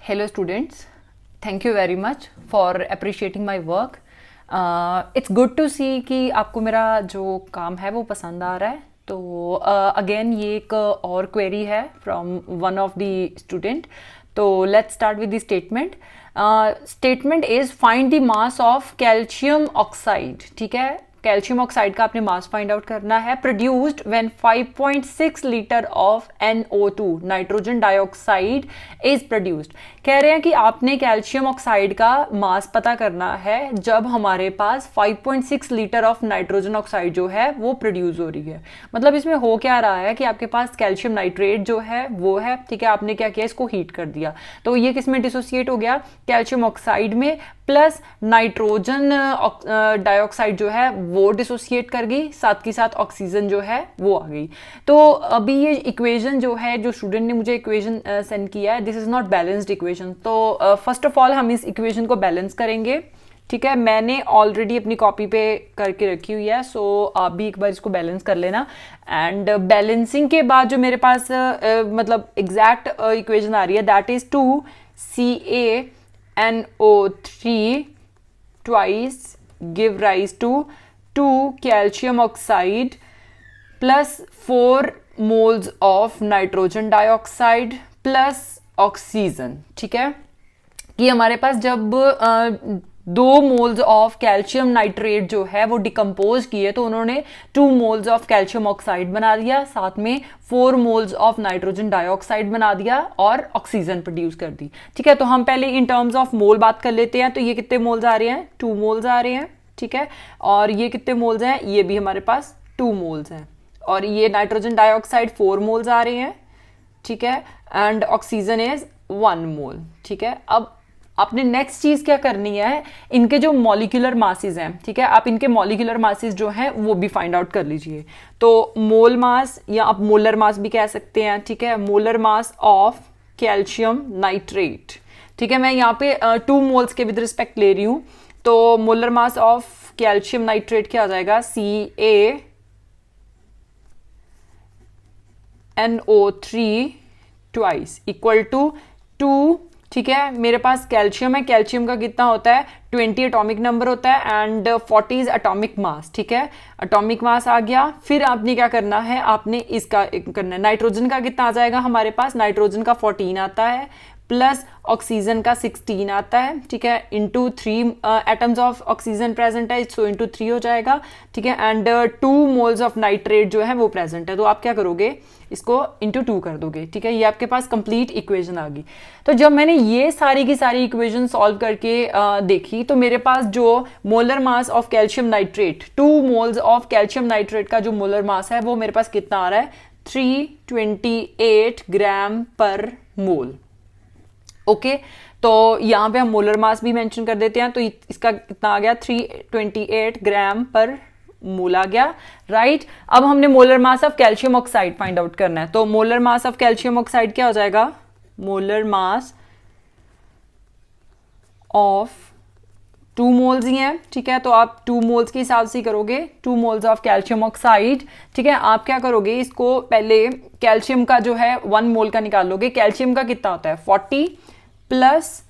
Hello students, thank you very much for appreciating my work. It's good to see कि आपको मेरा जो काम है वो पसंद आ रहा है. तो अगेन ये एक और क्वेरी है from one of the student. तो let's start with the statement. Statement is find the mass of calcium oxide. ठीक है, कैल्शियम ऑक्साइड का आपने मास फाइंड आउट करना है. Produced when 5.6 litre of NO2 nitrogen dioxide is produced. कह रहे हैं कि आपने कैल्शियम ऑक्साइड का मास पता करना है जब हमारे पास 5.6 लीटर ऑफ नाइट्रोजन ऑक्साइड जो है वो प्रोड्यूस हो रही है. मतलब इसमें हो क्या रहा है कि आपके पास कैल्शियम नाइट्रेट जो है वो है. ठीक है, आपने क्या किया, इसको हीट कर दिया. तो ये किस में डिसोसिएट हो गया, कैल्शियम ऑक्साइड में, प्लस नाइट्रोजन डाइऑक्साइड जो है वो डिसोसिएट कर गई, साथ के साथ ऑक्सीजन जो है वो आ गई. तो अभी ये इक्वेशन जो है, जो स्टूडेंट ने मुझे इक्वेशन सेंड किया है, this is not balanced equation. तो फर्स्ट ऑफ ऑल हम इस इक्वेशन को बैलेंस करेंगे. ठीक है, मैंने ऑलरेडी अपनी कॉपी पे करके रखी हुई है, सो आप भी एक बार इसको बैलेंस कर लेना. एंड बैलेंसिंग के बाद जो मेरे पास मतलब एग्जैक्ट इक्वेशन आ रही है, that is 2CaNO3 twice give rise to 2 calcium oxide plus 4 moles of nitrogen dioxide plus oxygen. ठीक है, कि हमारे पास जब 2 मोल्स ऑफ कैल्शियम नाइट्रेट जो है वो डिकम्पोज किए तो उन्होंने 2 मोल्स ऑफ कैल्शियम ऑक्साइड बना दिया, साथ में 4 मोल्स ऑफ नाइट्रोजन डाइऑक्साइड बना दिया और ऑक्सीजन प्रोड्यूस कर दी. ठीक है, तो हम पहले इन टर्म्स ऑफ मोल बात कर लेते हैं. तो ये कितने मोल्स आ रहे हैं, 2 मोल्स आ रहे हैं. ठीक है, और ये कितने मोल्स हैं, ये भी हमारे पास 2 मोल्स हैं. और ये नाइट्रोजन डाइऑक्साइड 4 मोल्स आ रहे हैं. ठीक है, एंड ऑक्सीजन इज 1 मोल. ठीक है, अब आपने नेक्स्ट चीज क्या करनी है, इनके जो मॉलिक्यूलर मासेस हैं, ठीक है, आप इनके मॉलिक्यूलर मासेस जो हैं वो भी फाइंड आउट कर लीजिए. तो मोल मास या आप मोलर मास भी कह सकते हैं. ठीक है, molar mass of calcium nitrate. ठीक है, मैं यहाँ पे 2 मोल्स के विद रिस्पेक्ट ले रही हूँ. तो molar mass of calcium nitrate क्या आ जाएगा, CaNO3 ट्वाइस इक्वल टू 2. ठीक है, मेरे पास कैल्शियम है, कैल्शियम का कितना होता है, 20 एटॉमिक नंबर होता है एंड 40 एटॉमिक मास. ठीक है, एटॉमिक मास आ गया. फिर आपने क्या करना है, आपने इसका करना है. नाइट्रोजन का कितना आ जाएगा हमारे पास, नाइट्रोजन का 14 आता है, प्लस ऑक्सीजन का 16 आता है. ठीक है, into 3 atoms of oxygen present है, सो इंटू 3 हो जाएगा. ठीक है, एंड 2 मोल्स ऑफ नाइट्रेट जो है वो प्रेजेंट है. तो आप क्या करोगे, इसको इंटू 2 कर दोगे. ठीक है, ये आपके पास कंप्लीट इक्वेशन आ गई. तो जब मैंने ये सारी की सारी इक्वेशन सॉल्व करके देखी तो मेरे पास जो molar mass of calcium nitrate, 2 moles of calcium nitrate का जो मोलर मास है वो मेरे पास कितना आ रहा है, 328 ग्राम पर मोल. ओके, तो यहाँ पे हम मोलर मास भी मेंशन कर देते हैं. तो इसका कितना आ गया, 328 ग्राम पर मोल आ गया. राइट, अब हमने molar mass of calcium oxide find out करना है. तो molar mass of calcium oxide क्या हो जाएगा, मोलर मास ऑफ 2 मोल्स ही हैं. ठीक है, तो आप 2 मोल्स के हिसाब से करोगे, 2 मोल्स ऑफ कैल्शियम ऑक्साइड. ठीक है, आप क्या करोगे, इसको पहले कैल्शियम का जो है 1 मोल का निकालोगे. कैल्शियम का कितना होता है, 40, प्लस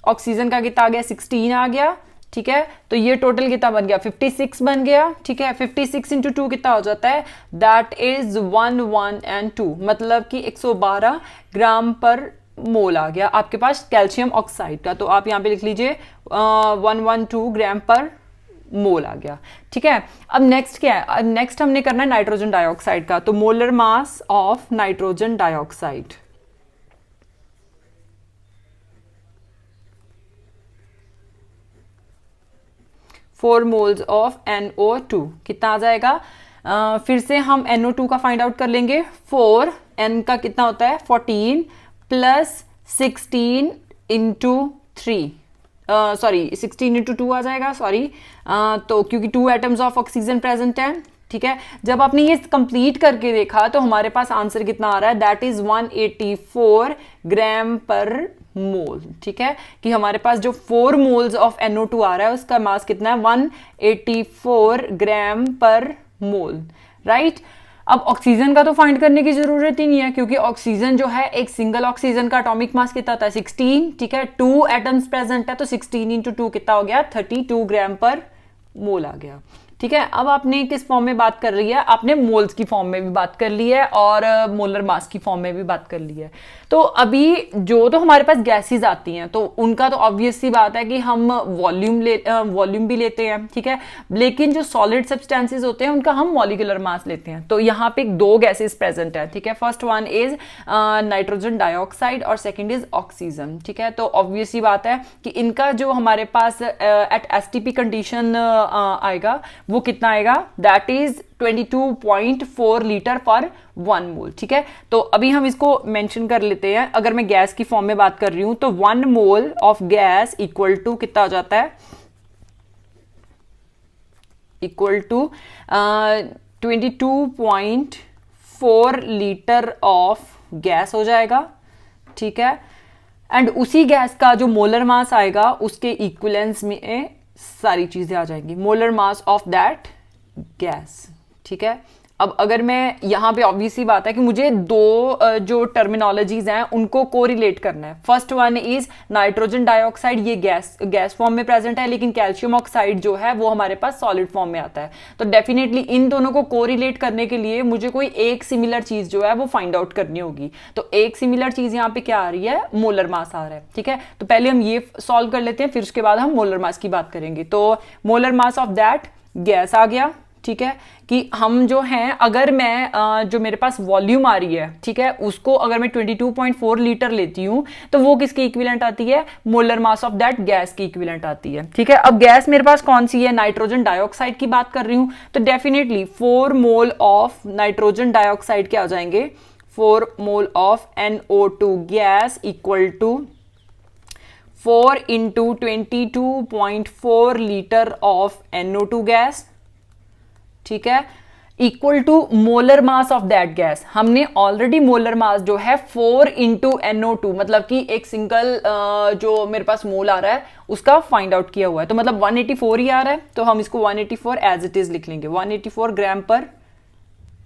ऑक्सीजन का कितना आ गया, 16 आ गया. ठीक है, तो ये टोटल कितना बन गया, 56 बन गया. ठीक है, 56 इंटू 2 कितना हो जाता है, दैट इज 1, 1 एंड 2, मतलब कि 112 ग्राम पर मोल आ गया आपके पास कैल्शियम ऑक्साइड का. तो आप यहाँ पे लिख लीजिए 112 ग्राम पर मोल आ गया. ठीक है, अब नेक्स्ट क्या है, नेक्स्ट हमने करना है नाइट्रोजन डाइऑक्साइड का. तो molar mass of nitrogen dioxide, four moles of NO2 कितना आ जाएगा. फिर से हम NO2 का फाइंड आउट कर लेंगे. 4 N का कितना होता है, 14 प्लस 16 इंटू 3, सॉरी 16 इंटू 2 आ जाएगा. सॉरी, तो क्योंकि 2 एटम्स ऑफ ऑक्सीजन प्रेजेंट है. ठीक है, जब आपने ये कंप्लीट करके देखा तो हमारे पास आंसर कितना आ रहा है, दैट इज 184 ग्राम पर मोल. ठीक है, कि हमारे पास जो 4 मोल्स ऑफ NO2 आ रहा है उसका मास कितना है, 184 ग्राम पर मोल. राइट, अब ऑक्सीजन का तो फाइंड करने की जरूरत ही नहीं है, क्योंकि ऑक्सीजन जो है एक सिंगल ऑक्सीजन का एटॉमिक मास कितना होता है 16, ठीक है, 2 एटम्स प्रेजेंट है तो 16 इंटू 2 कितना हो गया 32 ग्राम पर मोल आ गया। ठीक है, अब आपने किस फॉर्म में बात कर रही है, आपने मोल्स की फॉर्म में भी बात कर ली है और मोलर मास की फॉर्म में भी बात कर ली है। तो अभी जो तो हमारे पास गैसेस आती हैं तो उनका तो ऑब्वियस सी बात है कि हम वॉल्यूम भी लेते हैं, ठीक है, लेकिन जो सॉलिड सब्सटेंसेस होते हैं उनका हम मॉलिक्यूलर मास लेते हैं। तो यहाँ पे दो गैसेस प्रेजेंट है, ठीक है, first one is nitrogen dioxide और सेकेंड इज ऑक्सीजन। ठीक है, तो ऑब्वियस सी बात है कि इनका जो हमारे पास एट एसटीपी कंडीशन आएगा वो कितना आएगा, दैट इज 22.4 लीटर पर 1 मोल। ठीक है, तो अभी हम इसको मेंशन कर लेते हैं। अगर मैं गैस की फॉर्म में बात कर रही हूं तो 1 mole of gas equal to कितना हो जाता है, equal to 22.4 litre of gas हो जाएगा। ठीक है, एंड उसी गैस का जो मोलर मास आएगा उसके इक्विवेलेंस में सारी चीजें आ जाएंगी, molar mass of that gas. ठीक है, अब अगर मैं यहाँ पे ऑब्वियसली बात है कि मुझे दो जो टर्मिनोलॉजीज हैं उनको कोरिलेट करना है। First one is nitrogen dioxide, ये गैस फॉर्म में प्रेजेंट है, लेकिन कैल्शियम ऑक्साइड जो है वो हमारे पास सॉलिड फॉर्म में आता है। तो डेफिनेटली इन दोनों को कोरिलेट करने के लिए मुझे कोई एक सिमिलर चीज जो है वो फाइंड आउट करनी होगी। तो एक सिमिलर चीज यहाँ पे क्या आ रही है, मोलर मास आ रहा है। ठीक है, तो पहले हम ये सॉल्व कर लेते हैं, फिर उसके बाद हम मोलर मास की बात करेंगे। तो molar mass of that gas आ गया। ठीक है, कि हम जो हैं, अगर मैं जो मेरे पास वॉल्यूम आ रही है, ठीक है, उसको अगर मैं 22.4 लीटर लेती हूं तो वो किसके इक्विवेलेंट आती है, molar mass of that gas की इक्विवेलेंट आती है। ठीक है, अब गैस मेरे पास कौन सी है, नाइट्रोजन डाइऑक्साइड की बात कर रही हूं, तो definitely 4 mole of nitrogen dioxide क्या आ जाएंगे, 4 mole of NO2 gas equal to 4 into 22.4 litre of NO2 gas. ठीक है, equal to molar mass of that gas. हमने ऑलरेडी मोलर मास जो है 4 इंटू NO2 मतलब कि एक सिंगल जो मेरे पास मोल आ रहा है उसका फाइंड आउट किया हुआ है, तो मतलब 184 ही आ रहा है, तो हम इसको 184 एज इट इज लिख लेंगे, 184 ग्राम पर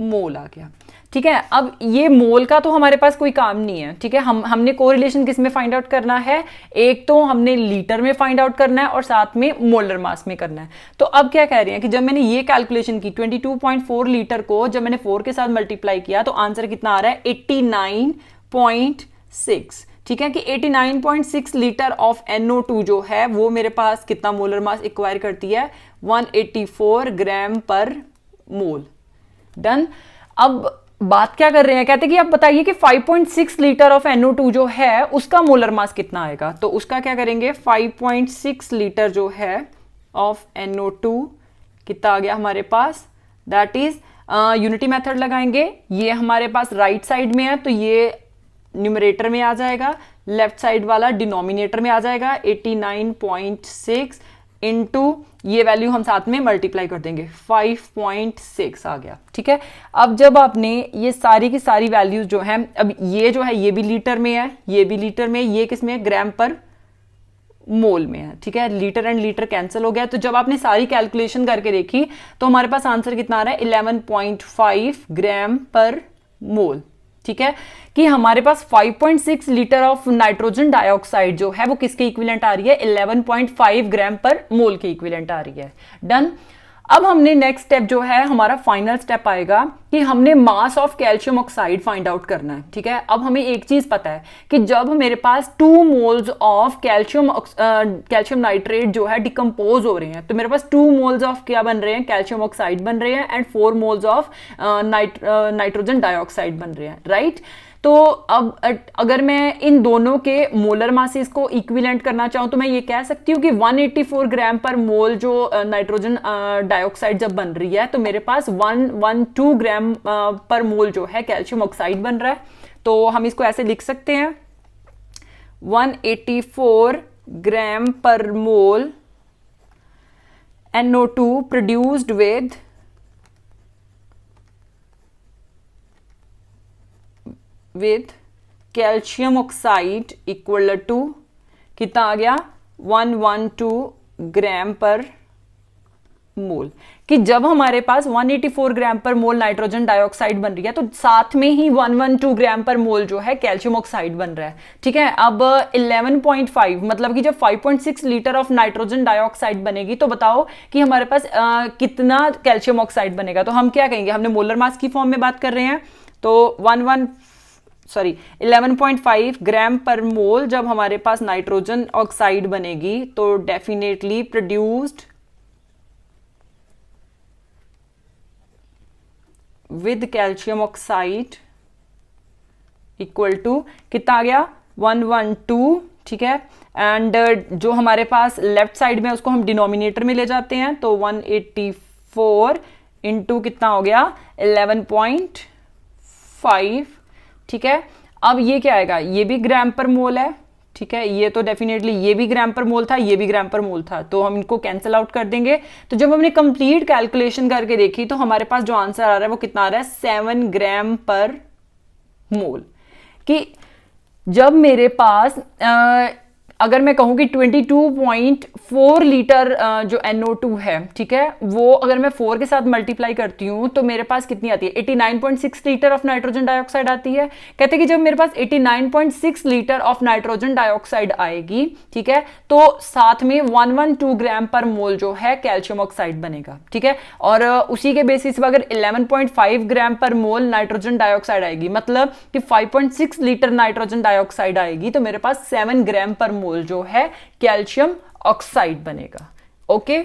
मोल आ गया। ठीक है, अब ये मोल का तो हमारे पास कोई काम नहीं है। ठीक है, हमने कोरिलेशन किस में फाइंड आउट करना है, एक तो हमने लीटर में फाइंड आउट करना है और साथ में मोलर मास में करना है। तो अब क्या कह रहे हैं कि जब मैंने ये कैलकुलेशन की 22.4 लीटर को जब मैंने 4 के साथ मल्टीप्लाई किया तो आंसर कितना आ रहा है 89.6। ठीक है, कि 89.6 लीटर ऑफ NO2 जो है वो मेरे पास कितना मोलर मास एक्वायर करती है, 184 ग्राम पर मोल। डन। अब बात क्या कर रहे हैं, कहते हैं कि आप बताइए कि 5.6 लीटर ऑफ NO2 जो है उसका मोलर मास कितना आएगा। तो उसका क्या करेंगे, 5.6 लीटर जो है ऑफ NO2 कितना आ गया हमारे पास, दैट इज यूनिटी मेथड लगाएंगे। ये हमारे पास राइट साइड में है तो ये न्यूमरेटर में आ जाएगा, लेफ्ट साइड वाला डिनोमिनेटर में आ जाएगा। 89.6 इंटू ये वैल्यू हम साथ में मल्टीप्लाई कर देंगे, 5.6 आ गया। ठीक है, अब जब आपने ये सारी की सारी वैल्यूज जो हैं, अब ये जो है ये भी लीटर में है, ये भी लीटर में, ये किस में है, ग्राम पर मोल में है। ठीक है, लीटर एंड लीटर कैंसिल हो गया। तो जब आपने सारी कैलकुलेशन करके देखी तो हमारे पास आंसर कितना आ रहा है, 11.5 ग्राम पर मोल। ठीक है, कि हमारे पास 5.6 लीटर ऑफ नाइट्रोजन डाइऑक्साइड जो है वो किसके इक्विवेलेंट आ रही है, 11.5 ग्राम पर मोल के इक्विवेलेंट आ रही है। डन। अब हमने नेक्स्ट स्टेप जो है हमारा फाइनल स्टेप आएगा कि हमने मास of calcium oxide find out करना है। ठीक है, अब हमें एक चीज पता है कि जब मेरे पास 2 मोल्स ऑफ कैल्शियम नाइट्रेट जो है डिकम्पोज हो रहे हैं तो मेरे पास 2 मोल्स ऑफ क्या बन रहे हैं, कैल्शियम ऑक्साइड बन रहे हैं and 4 moles of nitrogen dioxide बन रहे हैं, राइट। तो अब अगर मैं इन दोनों के मोलर मासेस को इक्विवेलेंट करना चाहूं तो मैं ये कह सकती हूँ कि 184 ग्राम पर मोल जो नाइट्रोजन डाइऑक्साइड जब बन रही है तो मेरे पास 112 ग्राम पर मोल जो है कैल्शियम ऑक्साइड बन रहा है। तो हम इसको ऐसे लिख सकते हैं, 184 ग्राम पर mole NO2 produced with calcium oxide equal to कितना आ गया, 112 ग्राम पर मोल, कि जब हमारे पास 184 ग्राम पर मोल नाइट्रोजन डाइऑक्साइड बन रही है तो साथ में ही 112 ग्राम पर मोल जो है कैल्शियम ऑक्साइड बन रहा है। ठीक है, अब 11.5 मतलब कि जब 5.6 लीटर ऑफ नाइट्रोजन डाइऑक्साइड बनेगी तो बताओ कि हमारे पास कितना कैल्शियम ऑक्साइड बनेगा। तो हम क्या कहेंगे, हमने मोलर मास की फॉर्म में बात कर रहे हैं, तो 11.5 ग्राम पर मोल जब हमारे पास नाइट्रोजन ऑक्साइड बनेगी तो definitely produced with calcium oxide equal to कितना आ गया 112। ठीक है, एंड जो हमारे पास लेफ्ट साइड में उसको हम डिनोमिनेटर में ले जाते हैं तो 184 इंटू कितना हो गया 11.5। ठीक है, अब ये क्या आएगा, ये भी ग्राम पर मोल है। ठीक है, ये तो डेफिनेटली ये भी ग्राम पर मोल था, ये भी ग्राम पर मोल था, तो हम इनको कैंसिल आउट कर देंगे। तो जब हमने कंप्लीट कैलकुलेशन करके देखी तो हमारे पास जो आंसर आ रहा है वो कितना आ रहा है 7 ग्राम पर मोल। कि जब मेरे पास अगर मैं कहूं कि 22.4 लीटर जो NO2 है, ठीक है, वो अगर मैं 4 के साथ मल्टीप्लाई करती हूं तो मेरे पास कितनी आती है 89.6 लीटर ऑफ नाइट्रोजन डाइऑक्साइड आती है। कहते हैं कि जब मेरे पास 89.6 लीटर ऑफ नाइट्रोजन डाइऑक्साइड आएगी, ठीक है, तो साथ में 112 ग्राम पर मोल जो है कैल्शियम ऑक्साइड बनेगा। ठीक है, और उसी के बेसिस पर अगर 11.5 ग्राम पर मोल नाइट्रोजन डाइऑक्साइड आएगी, मतलब कि 5.6 लीटर नाइट्रोजन डाइऑक्साइड आएगी, तो मेरे पास 7 ग्राम पर मोल जो है कैल्शियम ऑक्साइड बनेगा। ओके।